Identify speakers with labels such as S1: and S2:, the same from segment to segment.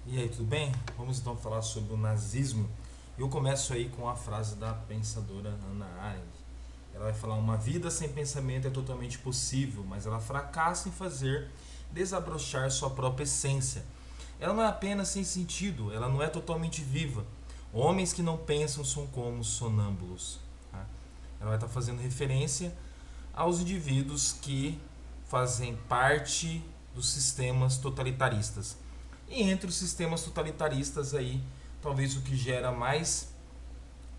S1: E aí, tudo bem? Vamos então falar sobre o nazismo. Eu começo aí com a frase da pensadora Hannah Arendt. Ela vai falar: uma vida sem pensamento é totalmente possível, mas ela fracassa em fazer desabrochar sua própria essência. Ela não é apenas sem sentido, ela não é totalmente viva. Homens que não pensam são como sonâmbulos. Tá? Ela vai estar fazendo referência aos indivíduos que fazem parte dos sistemas totalitaristas. E entre os sistemas totalitaristas aí, talvez o que gera mais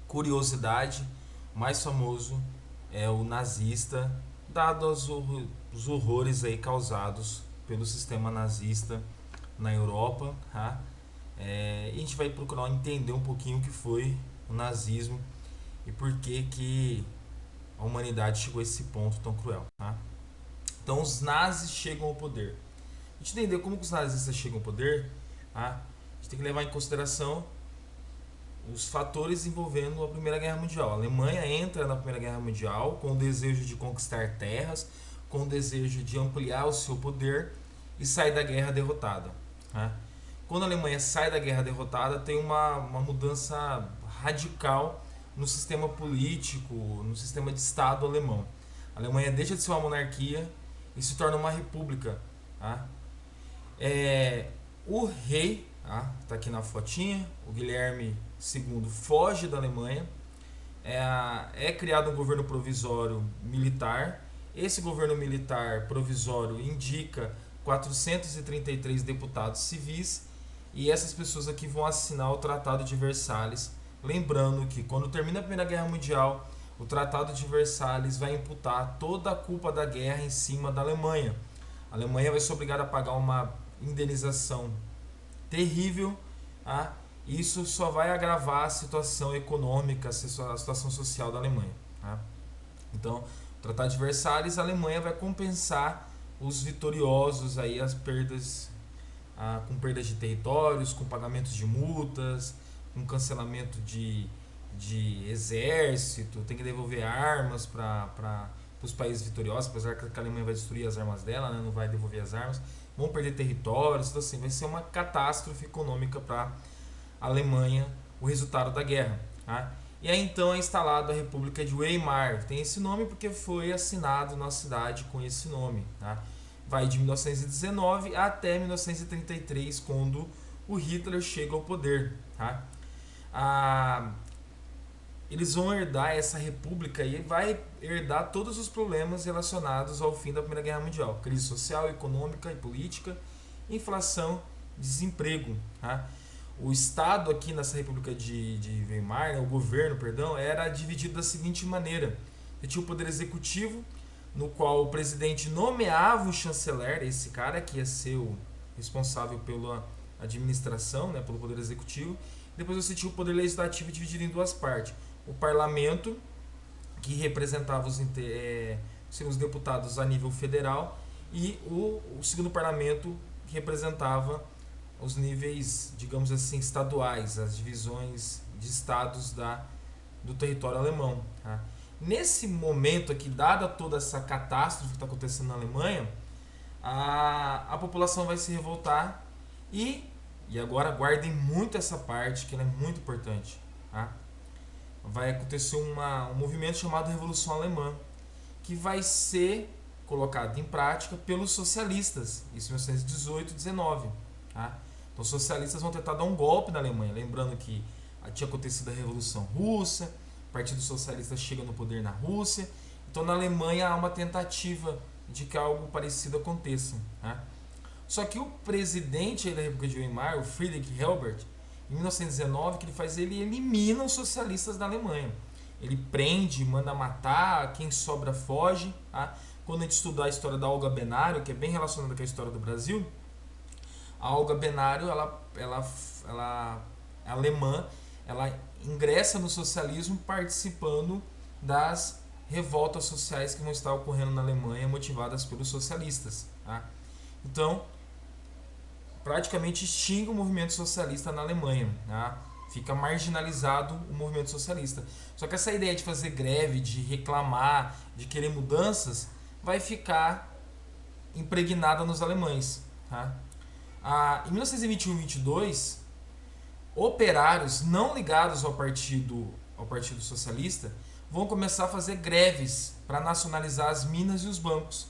S1: curiosidade, mais famoso é o nazista, dados os horrores aí causados pelo sistema nazista na Europa, tá? E a gente vai procurar entender um pouquinho o que foi o nazismo e por que a humanidade chegou a esse ponto tão cruel, tá? Então os nazis chegam ao poder. A gente entender como que os nazistas chegam ao poder, tá? A gente tem que levar em consideração os fatores envolvendo a Primeira Guerra Mundial. A Alemanha entra na Primeira Guerra Mundial com o desejo de conquistar terras, com o desejo de ampliar o seu poder e sair da guerra derrotada. Tá? Quando a Alemanha sai da guerra derrotada, tem uma mudança radical no sistema político, no sistema de Estado alemão. A Alemanha deixa de ser uma monarquia e se torna uma república. Tá? O rei, está aqui na fotinha, o Guilherme II foge da Alemanha, é criado um governo provisório militar. Esse governo militar provisório indica 433 deputados civis e essas pessoas aqui vão assinar o Tratado de Versalhes. Lembrando que quando termina a Primeira Guerra Mundial, o Tratado de Versalhes vai imputar toda a culpa da guerra em cima da Alemanha. A Alemanha vai ser obrigada a pagar uma indenização terrível. Tá? Isso só vai agravar a situação econômica, a situação social da Alemanha. Tá? Então, o Tratado de Versalhes, a Alemanha vai compensar os vitoriosos aí as perdas, com perdas de territórios, com pagamentos de multas, com cancelamento de exército, tem que devolver armas para os países vitoriosos, apesar que a Alemanha vai destruir as armas dela, né, não vai devolver as armas, vão perder territórios, então assim, vai ser uma catástrofe econômica para a Alemanha o resultado da guerra. Tá? E aí então é instalada a República de Weimar. Tem esse nome porque foi assinado na cidade com esse nome. Tá? Vai de 1919 até 1933, quando o Hitler chega ao poder. Tá? Eles vão herdar essa república e vai herdar todos os problemas relacionados ao fim da Primeira Guerra Mundial. Crise social, econômica e política, inflação, desemprego. Tá? O Estado aqui nessa República de Weimar, né, o governo, perdão, era dividido da seguinte maneira. Você tinha o poder executivo, no qual o presidente nomeava o chanceler, esse cara que ia ser o responsável pela administração, né, pelo poder executivo. Depois você tinha o poder legislativo dividido em duas partes. O parlamento, que representava os deputados a nível federal, e o segundo parlamento, que representava os níveis, digamos assim, estaduais, as divisões de estados do território alemão. Tá? Nesse momento aqui, dada toda essa catástrofe que está acontecendo na Alemanha, a população vai se revoltar e agora guardem muito essa parte, que ela é muito importante. Tá? Vai acontecer um movimento chamado Revolução Alemã, que vai ser colocado em prática pelos socialistas, isso em 1918 e 19. Tá? Então os socialistas vão tentar dar um golpe na Alemanha, lembrando que tinha acontecido a Revolução Russa, o Partido Socialista chega no poder na Rússia, então na Alemanha há uma tentativa de que algo parecido aconteça. Tá? Só que o presidente da República de Weimar, o Friedrich Ebert, em 1919, o que ele faz? Ele elimina os socialistas da Alemanha. Ele prende, manda matar, quem sobra foge. Tá? Quando a gente estudar a história da Olga Benário, que é bem relacionada com a história do Brasil, a Olga Benário, ela é alemã, ela ingressa no socialismo participando das revoltas sociais que vão estar ocorrendo na Alemanha, motivadas pelos socialistas. Tá? Então, praticamente extingue o movimento socialista na Alemanha. Tá? Fica marginalizado o movimento socialista. Só que essa ideia de fazer greve, de reclamar, de querer mudanças, vai ficar impregnada nos alemães. Tá? Em 1921 e 22, operários não ligados ao Partido Socialista vão começar a fazer greves para nacionalizar as minas e os bancos.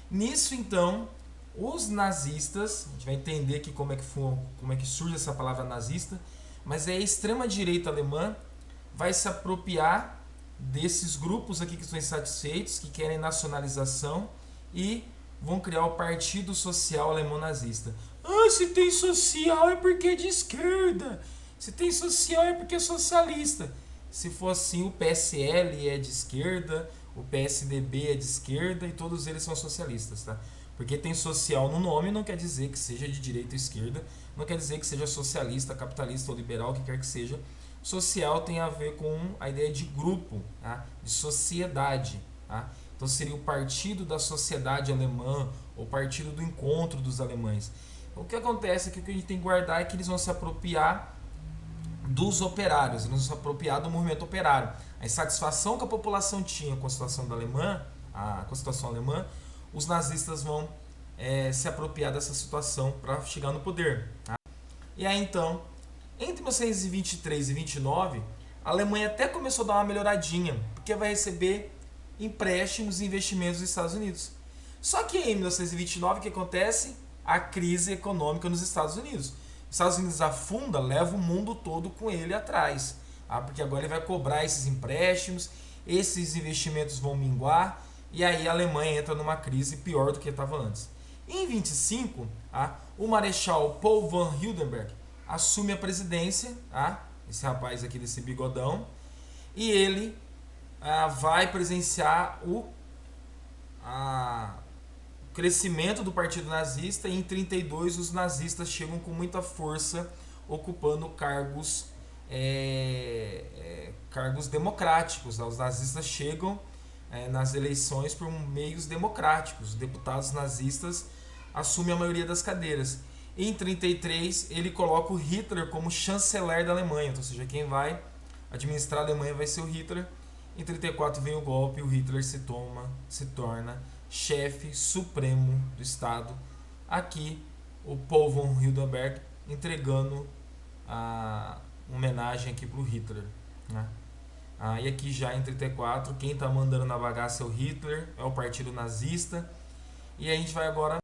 S1: Nisso, então, os nazistas, a gente vai entender aqui como é que surge essa palavra nazista, mas é a extrema-direita alemã vai se apropriar desses grupos aqui que estão insatisfeitos, que querem nacionalização e vão criar o Partido Social Alemão Nazista. Se tem social é porque é de esquerda. Se tem social é porque é socialista. Se for assim, o PSL é de esquerda, o PSDB é de esquerda e todos eles são socialistas, tá? Porque tem social no nome não quer dizer que seja de direita ou esquerda, não quer dizer que seja socialista, capitalista ou liberal, o que quer que seja. Social tem a ver com a ideia de grupo, tá? De sociedade. Tá? Então seria o Partido da Sociedade Alemã, ou Partido do Encontro dos Alemães. Então, o que acontece aqui, o que a gente tem que guardar é que eles vão se apropriar dos operários, eles vão se apropriar do movimento operário. A insatisfação que a população tinha com a situação alemã, os nazistas vão se apropriar dessa situação para chegar no poder. Tá? E aí então, entre 1923 e 29, a Alemanha até começou a dar uma melhoradinha, porque vai receber empréstimos e investimentos dos Estados Unidos. Só que em 1929, o que acontece? A crise econômica nos Estados Unidos. Os Estados Unidos afunda, leva o mundo todo com ele atrás. Porque agora ele vai cobrar esses empréstimos, esses investimentos vão minguar, e aí a Alemanha entra numa crise pior do que estava antes. Em 25, o Marechal Paul von Hindenburg assume a presidência, esse rapaz aqui desse bigodão, e ele vai presenciar o crescimento do partido nazista, e em 32 os nazistas chegam com muita força ocupando cargos democráticos. Os nazistas chegam nas eleições por meios democráticos. Os deputados nazistas assumem a maioria das cadeiras. Em 33 ele coloca o Hitler como chanceler da Alemanha, então, ou seja, quem vai administrar a Alemanha vai ser o Hitler. Em 34 vem o golpe e o Hitler se torna chefe supremo do Estado. Aqui o Paul von Hindenburg entregando a homenagem aqui para o Hitler, né? E aqui já em 34 quem está mandando na bagaça é o Hitler, é o partido nazista. E a gente vai agora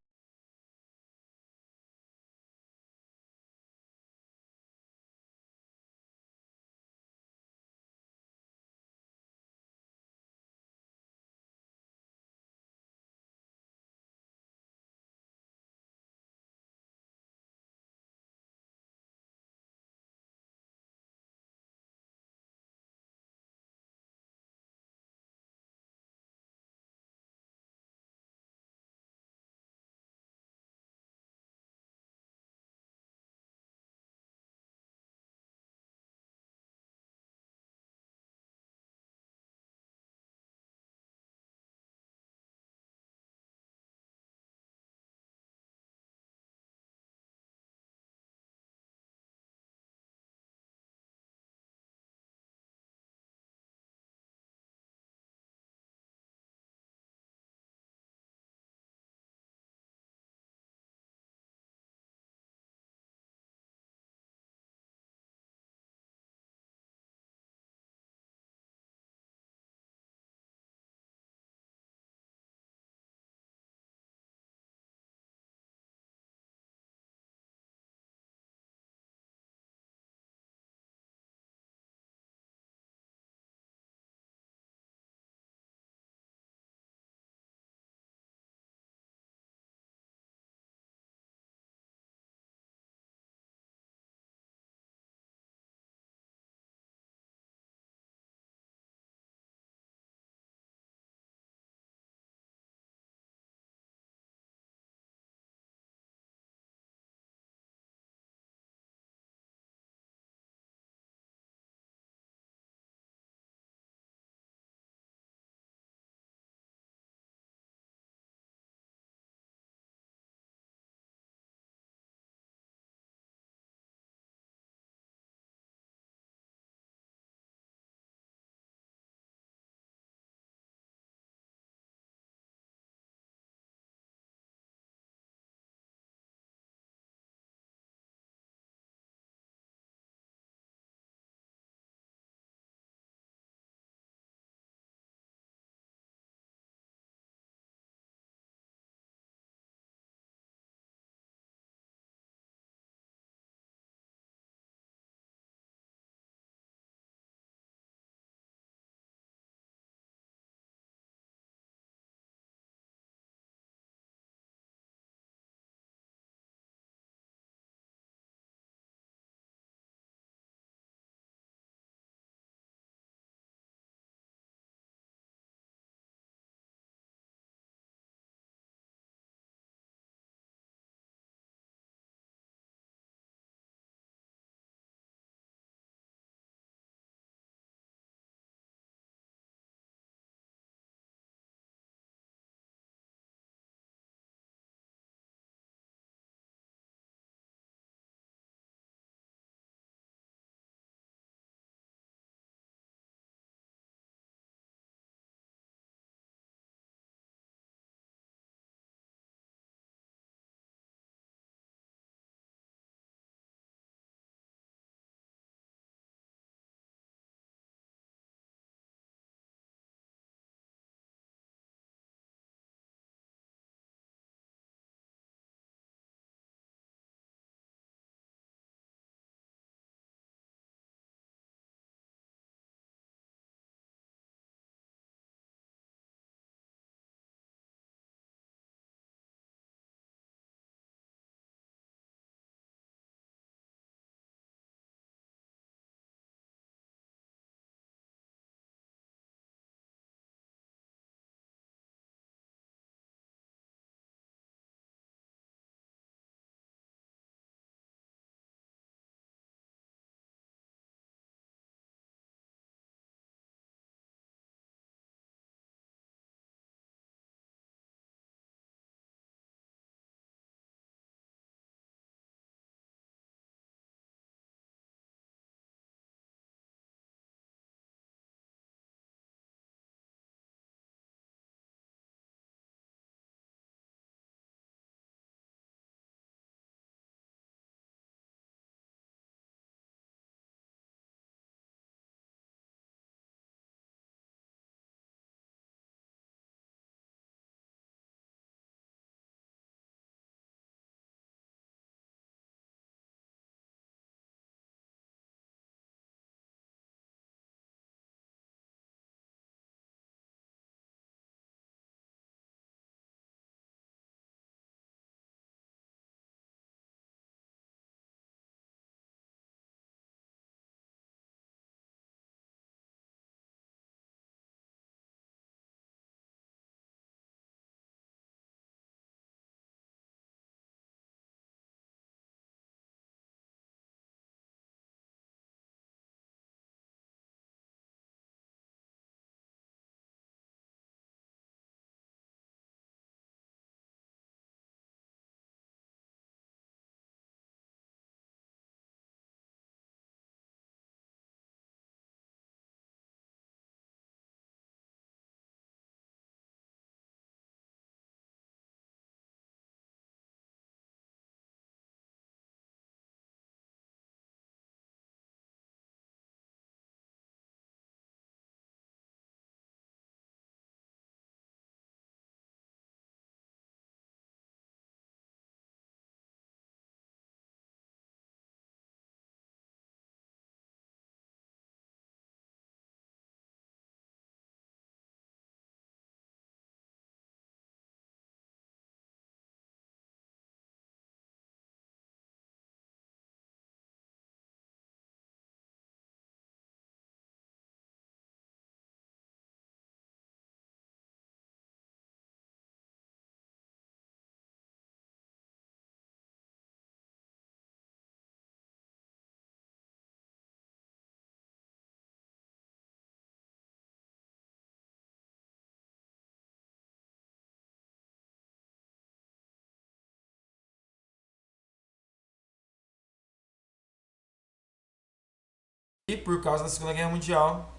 S1: E por causa da Segunda Guerra Mundial,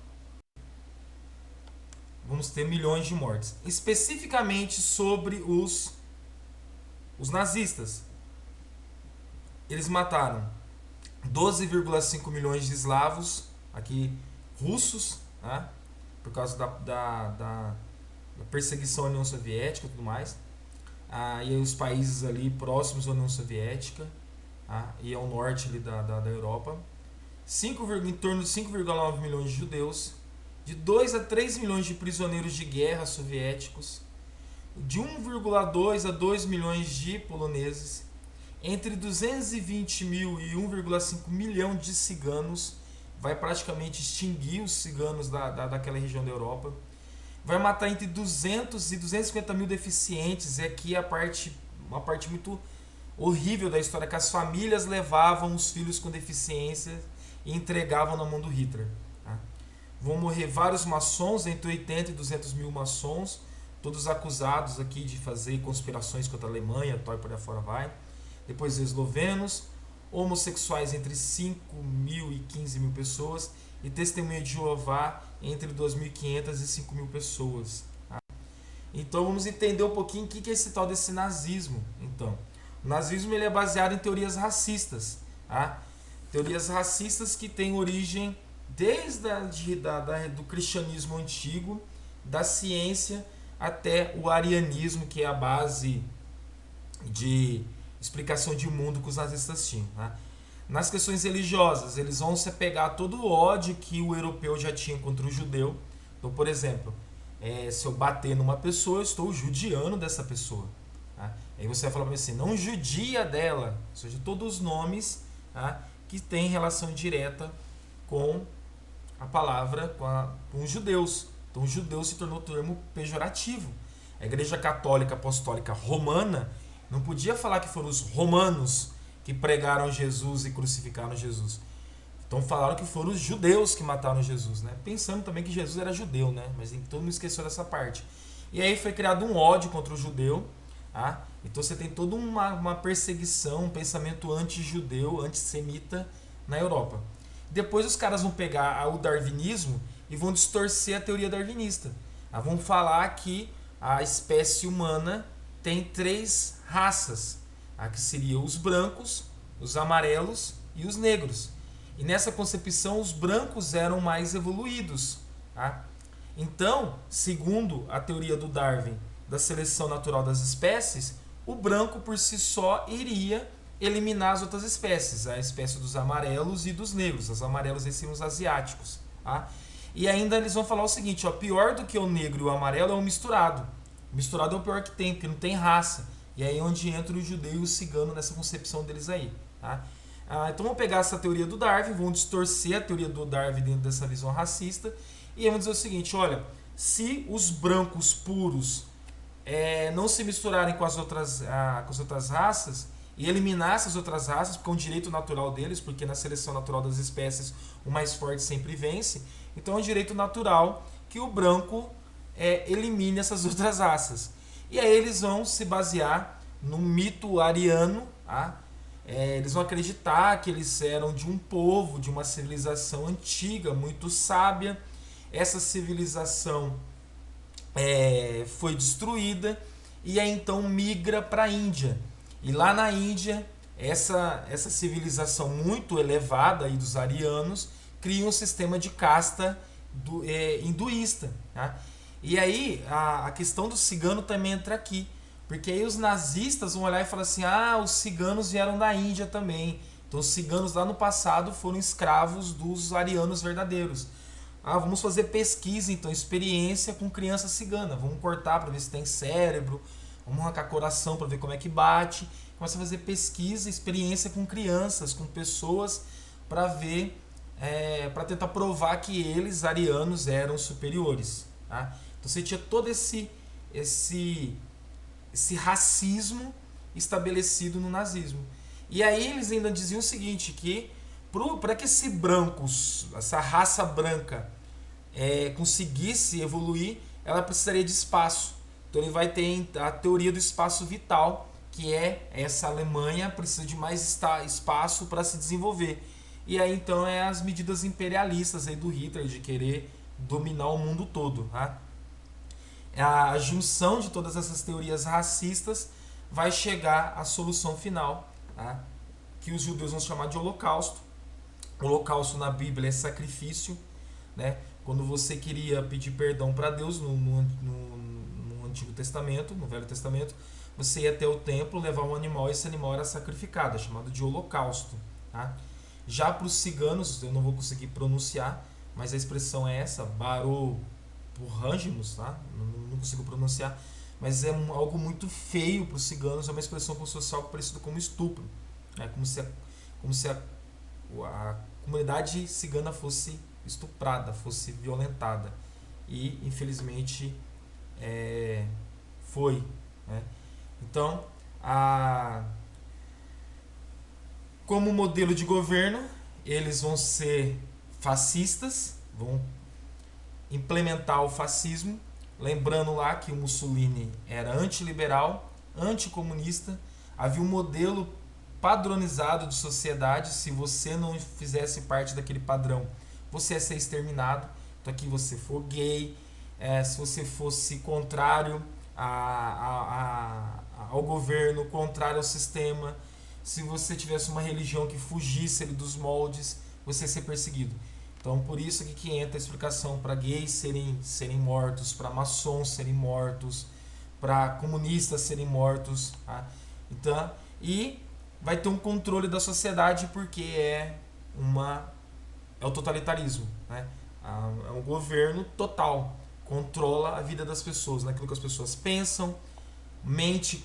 S1: vamos ter milhões de mortes. Especificamente sobre os nazistas. Eles mataram 12,5 milhões de eslavos, aqui russos, né, por causa da perseguição à União Soviética e tudo mais. E os países ali próximos à União Soviética, e ao norte ali da Europa. Em torno de 5,9 milhões de judeus, de 2 a 3 milhões de prisioneiros de guerra soviéticos, de 1,2 a 2 milhões de poloneses, entre 220 mil e 1,5 milhão de ciganos, vai praticamente extinguir os ciganos daquela região da Europa, vai matar entre 200 e 250 mil deficientes, e aqui uma parte muito horrível da história, que as famílias levavam os filhos com deficiência e entregavam na mão do Hitler. Vão morrer vários maçons, entre 80 e 200 mil maçons, todos acusados aqui de fazer conspirações contra a Alemanha, tal e por aí fora vai. Depois eslovenos, homossexuais entre 5 mil e 15 mil pessoas, e testemunha de Jeová entre 2.500 e 5 mil pessoas. Então vamos entender um pouquinho o que é esse tal desse nazismo. Então, o nazismo ele é baseado em teorias racistas. Teorias racistas que têm origem desde do cristianismo antigo, da ciência, até o arianismo, que é a base de explicação de mundo que os nazistas tinham. Nas questões religiosas, eles vão se apegar a todo o ódio que o europeu já tinha contra o judeu. Então, por exemplo, se eu bater numa pessoa, eu estou judiando dessa pessoa. Aí você vai falar para mim assim, não judia dela, ou seja, todos os nomes que têm relação direta com a palavra, com os judeus. Então, judeu se tornou termo pejorativo. A Igreja Católica Apostólica Romana não podia falar que foram os romanos que pregaram Jesus e crucificaram Jesus. Então falaram que foram os judeus que mataram Jesus, né? Pensando também que Jesus era judeu, né? Mas todo mundo esqueceu dessa parte. E aí foi criado um ódio contra o judeu. Então você tem toda uma perseguição, um pensamento anti-judeu, antissemita na Europa. Depois os caras vão pegar o darwinismo e vão distorcer a teoria darwinista. Vão falar que a espécie humana tem 3 raças, que seriam os brancos, os amarelos e os negros. E nessa concepção os brancos eram mais evoluídos. Então, segundo a teoria do Darwin da seleção natural das espécies, o branco por si só iria eliminar as outras espécies, a espécie dos amarelos e dos negros. Os amarelos seriam os asiáticos. E ainda eles vão falar o seguinte, pior do que o negro e o amarelo é o misturado. O misturado é o pior que tem, porque não tem raça. E aí é onde entra o judeu e o cigano nessa concepção deles aí. Então vamos pegar essa teoria do Darwin, vão distorcer a teoria do Darwin dentro dessa visão racista, e vamos dizer o seguinte, olha, se os brancos puros não se misturarem com as outras raças, e eliminar essas outras raças, porque é um direito natural deles, porque na seleção natural das espécies o mais forte sempre vence, então é um direito natural que o branco elimine essas outras raças. E aí eles vão se basear no mito ariano, eles vão acreditar que eles eram de um povo, de uma civilização antiga, muito sábia. Essa civilização foi destruída e aí então migra para a Índia. E lá na Índia, essa civilização muito elevada aí dos arianos cria um sistema de casta hinduísta. E aí a questão do cigano também entra aqui, porque aí os nazistas vão olhar e falar assim, os ciganos vieram da Índia também, então os ciganos lá no passado foram escravos dos arianos verdadeiros. Vamos fazer pesquisa, então, experiência com criança cigana, vamos cortar para ver se tem cérebro, vamos arrancar coração para ver como é que bate, começa a fazer pesquisa, experiência com crianças, com pessoas, para ver, para tentar provar que eles, arianos, eram superiores. Então você tinha todo esse racismo estabelecido no nazismo. E aí eles ainda diziam o seguinte, que para que essa raça branca conseguisse evoluir, ela precisaria de espaço. Então ele vai ter a teoria do espaço vital, que essa Alemanha precisa de mais espaço para se desenvolver. E aí então é as medidas imperialistas aí do Hitler de querer dominar o mundo todo, tá? A junção de todas essas teorias racistas vai chegar à solução final, tá? Que os judeus vão chamar de holocausto. O holocausto na Bíblia é sacrifício, né? Quando você queria pedir perdão para Deus no Antigo Testamento, no Velho Testamento, você ia até o templo, levar um animal e esse animal era sacrificado, é chamado de holocausto, tá? Já para os ciganos, eu não vou conseguir pronunciar, mas a expressão é essa, Baroporrangimus, tá? Não consigo pronunciar, mas é algo muito feio para os ciganos, é uma expressão como se fosse algo parecido com estupro, né? Como se a comunidade cigana fosse estuprada, fosse violentada. E, infelizmente, foi, né? Então, como modelo de governo, eles vão ser fascistas, vão implementar o fascismo. Lembrando lá que o Mussolini era antiliberal, anticomunista, havia um modelo padronizado de sociedade. Se você não fizesse parte daquele padrão, você ia ser exterminado. Então aqui você for gay, se você fosse contrário ao governo, contrário ao sistema, se você tivesse uma religião que fugisse dos moldes, você ia ser perseguido. Então por isso que entra a explicação para gays serem mortos, para maçons serem mortos, para comunistas serem mortos, tá? Então, e vai ter um controle da sociedade porque é o totalitarismo, né? É um governo total, controla a vida das pessoas, naquilo que as pessoas pensam, mente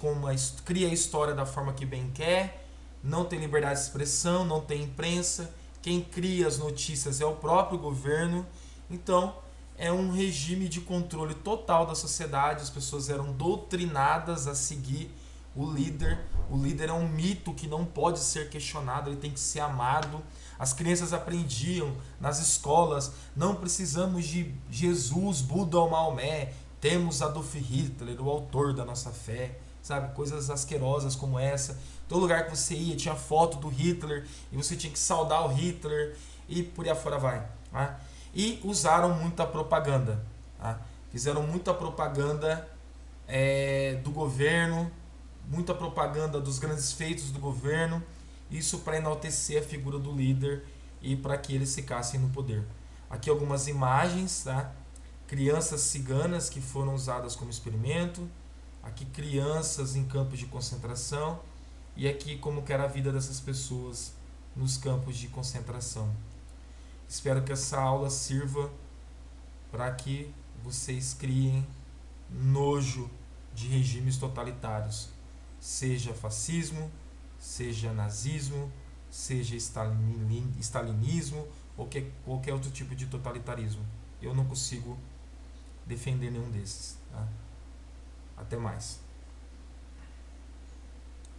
S1: cria a história da forma que bem quer, não tem liberdade de expressão, não tem imprensa, quem cria as notícias é o próprio governo. Então é um regime de controle total da sociedade, as pessoas eram doutrinadas a seguir o líder. O líder é um mito que não pode ser questionado, ele tem que ser amado. As crianças aprendiam nas escolas, não precisamos de Jesus, Buda ou Maomé, temos Adolf Hitler, o autor da nossa fé, sabe? Coisas asquerosas como essa. Todo lugar que você ia tinha foto do Hitler e você tinha que saudar o Hitler e por aí afora vai, tá? E usaram muita propaganda, tá? Fizeram muita propaganda do governo, muita propaganda dos grandes feitos do governo, isso para enaltecer a figura do líder e para que eles ficassem no poder. Aqui algumas imagens, tá? Crianças ciganas que foram usadas como experimento, aqui crianças em campos de concentração e aqui como que era a vida dessas pessoas nos campos de concentração. Espero que essa aula sirva para que vocês criem nojo de regimes totalitários, seja fascismo, seja nazismo, seja stalinismo ou qualquer outro tipo de totalitarismo. Eu não consigo defender nenhum desses, tá? Até mais.